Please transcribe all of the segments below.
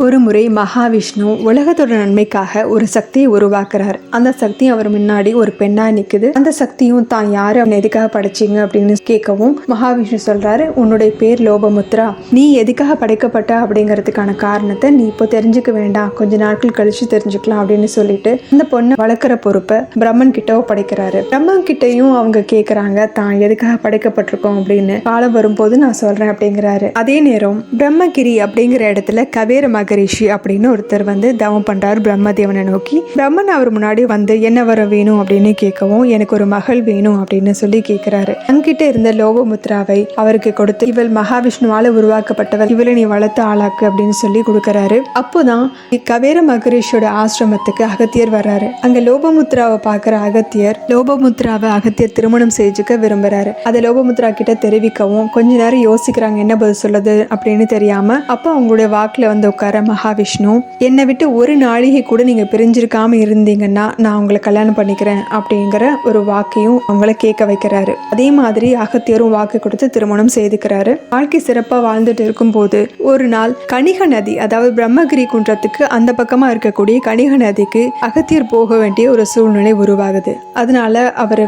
ஒரு முறை மகாவிஷ்ணு உலகத்தோட நன்மைக்காக ஒரு சக்தியை உருவாக்குறாரு. அந்த சக்தி அவர் முன்னாடி ஒரு பெண்ணா நிக்குது. அந்த சக்தியும் தான் யாரு அவன் எதுக்காக படைச்சிங்க அப்படின்னு கேட்கவும் மகாவிஷ்ணு சொல்றாரு, உன்னுடைய பேர் லோபமுத்ரா, நீ எதுக்காக படைக்கப்பட்ட அப்படிங்கிறதுக்கான காரணத்தை நீ இப்போ தெரிஞ்சுக்க வேண்டாம், கொஞ்ச நாட்கள் கழிச்சு தெரிஞ்சுக்கலாம் அப்படின்னு சொல்லிட்டு அந்த பொண்ணை வளர்க்குற பொறுப்பை பிரம்மன் கிட்ட படைக்கிறாரு. பிரம்மன் கிட்டையும் அவங்க கேட்கறாங்க, தான் எதுக்காக படைக்கப்பட்டிருக்கோம் அப்படின்னு, காலம் வரும்போது நான் சொல்றேன் அப்படிங்கிறாரு. அதே நேரம் பிரம்மகிரி அப்படிங்கிற இடத்துல கவேர மகரிஷி அப்படின்னு ஒருத்தர் தவம் பண்றாரு பிரம்மதேவனை நோக்கி. பிரம்மன் அவர் முன்னாடி என்ன வர வேணும் அப்படின்னு கேட்கவும், எனக்கு ஒரு மகள் வேணும் அப்படின்னு சொல்லி கேட்கிறாரு. அங்கிட்ட இருந்த லோபமுத்ராவை அவருக்கு கொடுத்து, இவள் மகாவிஷ்ணுவால உருவாக்கப்பட்டவள், இவளை நீ வளர்த்து ஆளாக்கு அப்படின்னு சொல்லி கொடுக்கறாரு. அப்போதான் கவேர மகரிஷியோட ஆசிரமத்துக்கு அகத்தியர் வர்றாரு. அங்க லோபமுத்ராவை பாக்குற அகத்தியர் அகத்தியர் திருமணம் செஞ்சுக்க விரும்புறாரு. அதை லோபமுத்ரா கிட்ட தெரிவிக்கவும் கொஞ்ச நேரம் யோசிக்கிறாங்க என்ன பதில் சொல்லுது அப்படின்னு தெரியாம. அப்ப அவங்களுடைய வாக்குல உட்கார மகாவிஷ்ணு, என்னை விட்டு ஒரு நாளிகை கூட நீங்க பிரிஞ்சிருக்காம இருந்தீங்கன்னா நான் உங்களை கல்யாணம் பண்ணிக்கிறேன் அப்படிங்கிற ஒரு வாக்கையும் அவங்களை கேட்க வைக்கிறாரு. அதே மாதிரி அகத்தியரும் வாக்கு கொடுத்து திருமணம் செய்துக்கிறாரு. வாழ்க்கை சிறப்பா வாழ்ந்துட்டு இருக்கும் போது ஒரு நாள் கணிக நதி, அதாவது பிரம்மகிரி குன்றத்துக்கு அந்த பக்கமா இருக்கக்கூடிய கணிக நதிக்கு அகத்தியர் போக வேண்டிய ஒரு சூழ்நிலை உருவாகுது. அதனால அவர்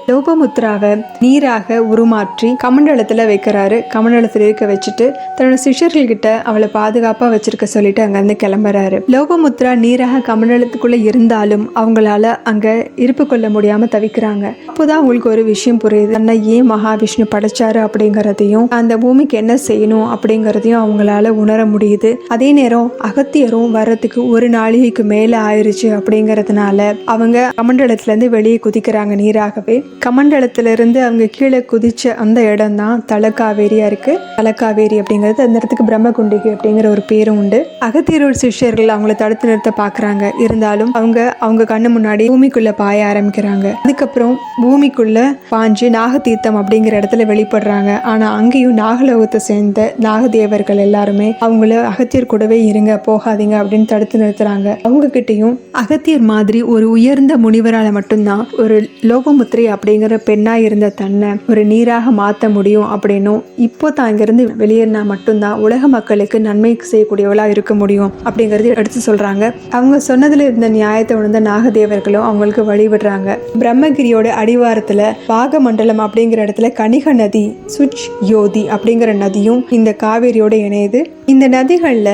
லோபமுத்ராவை நீராக உருமாற்றி கமண்டலத்துல வைக்கிறாரு. கமண்டலத்துல இருக்க வச்சுட்டு தன்னோட சிஷ்யர்கள் கிட்ட அவளை பாதுகாப்பா வச்சிருக்க சொல்லிட்டு அங்கிருந்து கிளம்புறாரு. லோபமுத்ரா நீராக கமண்டலத்துக்குள்ள இருந்தாலும் அவங்களால அங்க இருப்பு கொள்ள முடியாம தவிக்கிறாங்க. அப்போதான் அவங்களுக்கு ஒரு விஷயம் புரியுது, தன்னை ஏன் மகாவிஷ்ணு படைச்சாரு அப்படிங்கறதையும் அந்த பூமிக்கு என்ன செய்யணும் அப்படிங்கறதையும் அவங்களால உணர முடியுது. அதே நேரம் அகத்தியரும் வர்றதுக்கு ஒரு நாளிகைக்கு மேல ஆயிருச்சு அப்படிங்கறதுனால அவங்க கமண்டலத்துல இருந்து வெளியே குதிக்கிறாங்க. நீராகவே கமண்டலத்துல இருந்து அவங்க கீழே குதிச்ச அந்த இடம் தான் தலக்காவேரியா இருக்கு. தலக்காவேரி அப்படிங்கிறது அந்த இடத்துக்கு பிரம்மகுண்டிகை அப்படிங்கிற ஒரு பேரும் உண்டு. அகத்தியரோட சிஷ்யர்கள் அவங்கள தடுத்து நிறுத்த பாக்குறாங்க. இருந்தாலும் அவங்க கண்ணு முன்னாடி பூமிக்குள்ள பாய ஆரம்பிக்கிறாங்க. அதுக்கப்புறம் பூமிக்குள்ள பாஞ்சு நாகதீர்த்தம் அப்படிங்கிற இடத்துல வெளிப்படுறாங்க. ஆனா அங்கேயும் நாகலோகத்தை சேர்ந்த நாகதேவர்கள் எல்லாருமே அவங்கள அகத்தியர் கூடவே இருங்க, போகாதீங்க அப்படின்னு தடுத்து நிறுத்துறாங்க. அவங்க கிட்டையும் அகத்தியர் மாதிரி ஒரு உயர்ந்த முனிவரால மட்டும்தான் ஒரு லோபமுத்ரை அப்படிங்கிற பெண்ணா இருந்த தன்னை ஒரு நீராக மாற்ற முடியும் அப்படின்னும், இப்போ தான் இங்கிருந்து வெளியேறினா மட்டும்தான் உலக மக்களுக்கு நன்மை செய்யக்கூடியவளா இருக்க முடியும் அப்படிங்கறது எடுத்து சொல்றாங்க. அவங்க சொன்னதுல இருந்த நியாயத்தை உணர்ந்த நாகதேவர்களும் அவங்களுக்கு வழிவிடுறாங்க. பிரம்மகிரியோட அடிவாரத்துல பாகமண்டலம் அப்படிங்கிற இடத்துல கணிக நதி, சுச் யோதி அப்படிங்கிற நதியும் இந்த காவேரியோட இணையுது. இந்த நதிகள்ல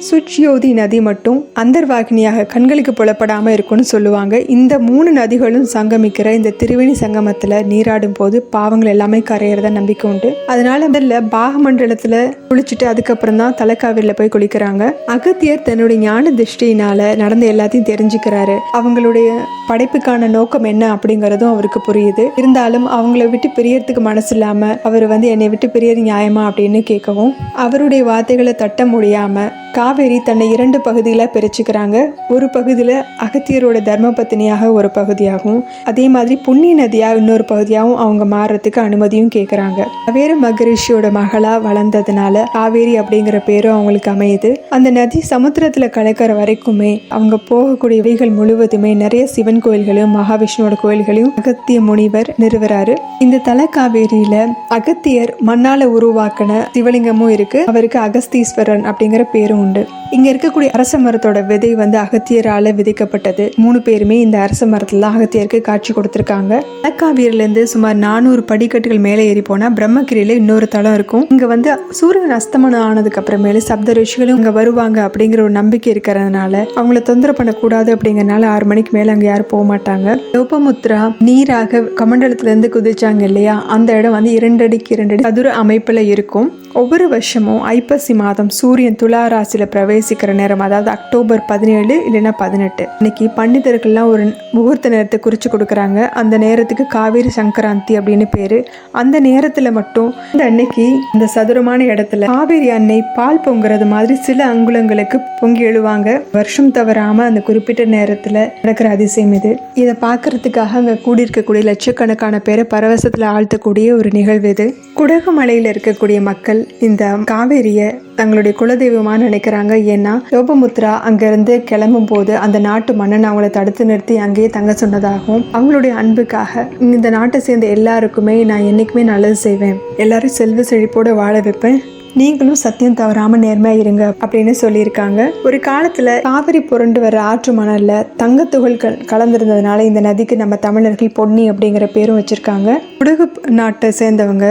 சுச்யோதி நதி மட்டும் அந்தர்வாகினியாக கண்களுக்கு புலப்படாம இருக்கும்னு சொல்லுவாங்க. இந்த 3 நதிகளும் சங்கமிக்கிற இந்த திரிவேணி சங்கமத்துல நீராடும் போது பாவங்கள் எல்லாமே கரையிறதா நம்பிக்கை உண்டு. அதனால முதல்ல பாகமண்டலத்துல குளிச்சுட்டு அதுக்கப்புறம் தான் தலைக்காவிரில போய் குளிக்கிறாங்க. அகத்தியர் தன்னுடைய ஞான திருஷ்டியினால நடந்த எல்லாத்தையும் தெரிஞ்சுக்கிறாரு. அவங்களுடைய படைப்புக்கான நோக்கம் என்ன அப்படிங்கறதும் அவருக்கு புரியுது. இருந்தாலும் அவங்கள விட்டு பிரியறதுக்கு மனசு இல்லாம அவர் என்னை விட்டு பிரியறது நியாயமா அப்படின்னு கேட்கவும், அவருடைய வார்த்தைகளை தட்ட முடியாம காவேரி தன்னை 2 பகுதியில் பிரிச்சுக்கிறாங்க. ஒரு பகுதியில் அகத்தியரோட தர்ம பத்தினியாக ஒரு பகுதியாகவும், அதே மாதிரி புண்ணிய நதியாக இன்னொரு பகுதியாகவும் அவங்க மாறுறதுக்கு அனுமதியும் கேட்குறாங்க. கவேர மகரிஷியோட மகளா வளர்ந்ததுனால காவேரி அப்படிங்கிற பேரும் அவங்களுக்கு அமையுது. அந்த நதி சமுத்திரத்தில் கலக்கிற வரைக்குமே அவங்க போகக்கூடிய வழிகள் முழுவதுமே நிறைய சிவன் கோயில்களையும் மகாவிஷ்ணுவோட கோயில்களையும் அகத்திய முனிவர் நிறுவறாரு. இந்த தலக்காவேரியில அகத்தியர் மண்ணால உருவாக்கின சிவலிங்கமும் இருக்கு. அவருக்கு அகஸ்தீஸ்வரன் அப்படிங்கிற பேரும் உண்டு. இங்க இருக்கக்கூடிய அரச மரத்தோட விதை அகத்தியரால விதைக்கப்பட்டது. 3 பேருமே இந்த அரச மரத்துல அகத்தியருக்கு காட்சி கொடுத்திருக்காங்க. தலக்காவேரியில இருந்து சுமார் 400 படிக்கட்டுகள் மேலே ஏறி போனா பிரம்மகிரியில இன்னொரு தலம் இருக்கும். இங்க சூரியன் அஸ்தமனம் ஆனதுக்கு அப்புறமேல சப்த ரிஷிகளும் இங்க வருவாங்க அப்படிங்கிற ஒரு நம்பிக்கை இருக்கிறதுனால அவங்கள தொந்தரவு பண்ணக்கூடாது அப்படிங்கறதுனால 6 மணிக்கு மேல அங்க யாரும் போக மாட்டாங்க. லோபமுத்ரா நீராக கமண்டலத்துல இருந்து குதிச்சாங்க இல்லையா, அந்த இடம் 2 அடிக்கு 2 அடி சதுர அமைப்புல இருக்கும். ஒவ்வொரு வருஷமும் ஐப்பசி மாதம் சூரியன் துலா ராசியில பிரவேசிக்கிற நேரம், அதாவது அக்டோபர் 17 இல்லைன்னா 18 இன்னைக்கு பண்டிதர்கள்லாம் ஒரு முகூர்த்த நேரத்தை குறிச்சு கொடுக்குறாங்க. அந்த நேரத்துக்கு காவேரி சங்கராந்தி அப்படின்னு பேரு. அந்த நேரத்துல மட்டும் இந்த அன்னைக்கு இந்த சதுரமான இடத்துல காவேரி அன்னை பால் பொங்குறது மாதிரி சில அங்குலங்களுக்கு பொங்கி எழுவாங்க. வருஷம் தவறாம அந்த குறிப்பிட்ட நேரத்துல நடக்கிற அதிசயம் இது. இதை பாக்குறதுக்காக அங்க கூடியிருக்கக்கூடிய லட்சக்கணக்கான பேரை பரவசத்துல ஆழ்த்தக்கூடிய ஒரு நிகழ்வு இது. குடகுமலையில இருக்கக்கூடிய மக்கள் இந்த காவேரிய தங்களுடைய குலதெய்வமா நினைக்கிறாங்க. ஏன்னா லோபமுத்ரா அங்கிருந்து கிளம்பும் போது அந்த நாட்டு மன்னன் அவங்களை தடுத்து நிறுத்தி அங்கேயே தங்க சொன்னதாகவும், அவங்களுடைய அன்புக்காக இந்த நாட்டை சேர்ந்த எல்லாருக்குமே நான் என்னைக்குமே நல்லது செய்வேன், எல்லாரும் செல்வ செழிப்போட வாழ வைப்பேன், நீங்களும் சத்தியம் தவறாம நேர்மையா இருங்க அப்படின்னு சொல்லியிருக்காங்க. ஒரு காலத்துல காவிரி புரண்டு வர ஆற்று மணல்ல தங்க துகள்கள் கலந்திருந்ததுனால இந்த நதிக்கு நம்ம தமிழர்கள் பொன்னி அப்படிங்கிற பேரும் வச்சிருக்காங்க. குடகு நாட்டை சேர்ந்தவங்க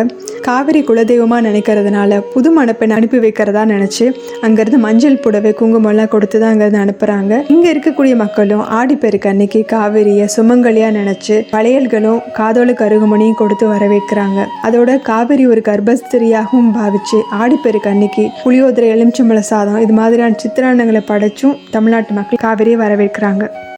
காவிரி குலதெய்வமா நினைக்கிறதுனால புது மணப்பெண் அனுப்பி வைக்கிறதா நினைச்சு அங்கிருந்து மஞ்சள் புடவை குங்குமம் எல்லாம் கொடுத்து தான் அங்கிருந்து அனுப்புறாங்க. இங்க இருக்கக்கூடிய மக்களும் ஆடிப்பெருக்கு அன்னைக்கு காவிரியை சுமங்கலியா நினைச்சு வளையல்களும் காதோல கருகுமணியும் கொடுத்து வரவேற்கிறாங்க. அதோட காவிரி ஒரு கர்ப்பஸ்திரியாகவும் பாவிச்சு ஆடிப்பெருக்கு அன்னைக்கு புளியோதரை, எலுமிச்சம்பழ சாதம் இது மாதிரியான சித்திராண்டங்களை படைச்சும் தமிழ்நாட்டு மக்கள் காவிரியை வரவேற்கிறாங்க.